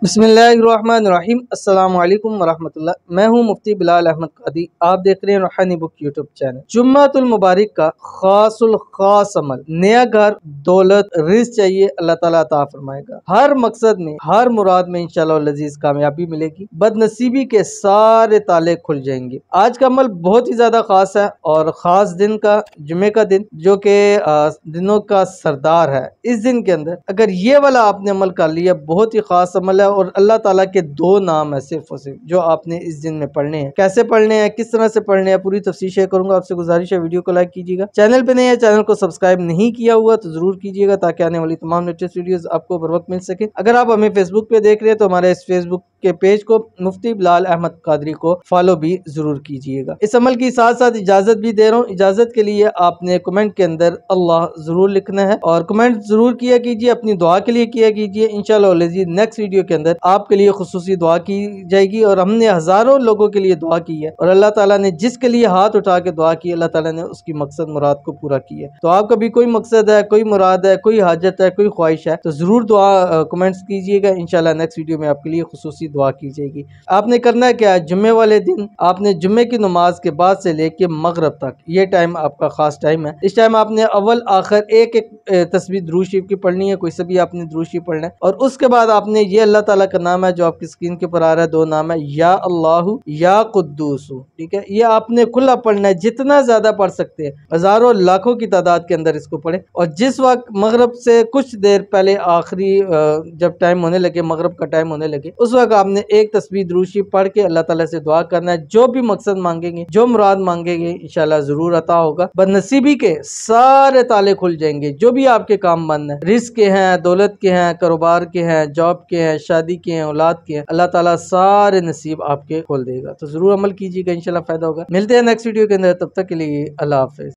बिस्मिल्लाहिर्रहमानिर्रहीम अस्सलामु अलैकुम वरहमतुल्लाह। मैं हूँ मुफ्ती बिलाल अहमद कादी। आप देख रहे हैं रूहानी बुक यूट्यूब चैनल। जुम्मतुल मुबारक का खासुल खास अमल, नया घर, दौलत, रिज़्क चाहिए, अल्लाह ताला अता फरमाएगा। हर मकसद में, हर मुराद में इंशाअल्लाह लजीज कामयाबी मिलेगी। बदनसीबी के सारे ताले खुल जाएंगे। आज का अमल बहुत ही ज्यादा खास है और खास दिन का जुमे का दिन, जो कि दिनों का सरदार है। इस दिन के अंदर अगर ये वाला आपने अमल कर लिया, बहुत ही खास अमल है और अल्लाह ताला के दो नाम है सिर्फ और सिर्फ, जो आपने इस दिन में पढ़ने हैं। कैसे पढ़ने हैं, किस तरह से पढ़ने हैं, पूरी तफसील शेयर करूंगा। आपसे गुजारिश है वीडियो को लाइक कीजिएगा। चैनल पे नए हैं, चैनल को सब्सक्राइब नहीं किया हुआ तो जरूर कीजिएगा, ताकि आने वाली तमाम लेटेस्ट वीडियोस आपको बर वक्त मिल सके। अगर आप हमें फेसबुक पे देख रहे हैं तो हमारे इस फेसबुक के पेज को मुफ्ती बिलाल अहमद कादरी को फॉलो भी जरूर कीजिएगा। इस अमल की साथ साथ इजाजत भी दे रहा हूँ। इजाजत के लिए आपने कमेंट के अंदर अल्लाह जरूर लिखना है और कमेंट जरूर किया कीजिए, अपनी दुआ के लिए किया कीजिए। इंशाअल्लाह नेक्स्ट वीडियो के अंदर आपके लिए खुसूसी दुआ की जाएगी और हमने हजारों लोगों के लिए दुआ की है और अल्लाह ताला ने जिसके लिए हाथ उठा के दुआ की, अल्लाह ताला ने उसकी मकसद मुराद को पूरा किया है। तो आपका भी कोई मकसद है, कोई मुराद है, कोई हाजत है, कोई ख्वाहिश है तो जरूर दुआ कमेंट्स कीजिएगा। इंशाल्लाह नेक्स्ट वीडियो में आपके लिए खुसूसी दुआ की जाएगी। आपने करना क्या है, जुम्मे वाले दिन आपने जुम्मे की नमाज के बाद से लेके मगरब तक, ये टाइम आपका खास टाइम है। इस टाइम आपने अव्वल आखिर एक एक तस्बीह दुरूद शरीफ की पढ़नी है, कोई सा भी आपने दुरूद शरीफ पढ़ना है और उसके बाद आपने ये अल्लाह ताला का नाम है जो आपकी स्क्रीन के ऊपर आ रहा है, दो नाम है, या अल्लाहु या कुद्दूस। ठीक है, ये आपने खुला पढ़ना है, जितना ज्यादा पढ़ सकते हैं, हजारों लाखों की तादाद के अंदर इसको पढ़े। और जिस वक्त मगरब से कुछ देर पहले आखिरी जब टाइम होने लगे, मगरब का टाइम होने लगे, उस वक्त आपने एक तस्बीह दुरूद शरीफ पढ़ के अल्लाह ताला से दुआ करना है। जो भी मकसद मांगेंगे, जो मुराद मांगेंगे, इंशाल्लाह जरूर अता होगा। बदनसीबी के सारे ताले खुल जाएंगे। जो भी आपके काम बंद है, रिस्क के हैं, दौलत के हैं, कारोबार के हैं, जॉब के हैं, शादी के हैं, औलाद के हैं, अल्लाह ताला सारे नसीब आपके खोल देगा। तो जरूर अमल कीजिएगा, इंशाल्लाह फायदा होगा। मिलते हैं नेक्स्ट वीडियो के अंदर, तब तक के लिए अल्लाह हाफिज।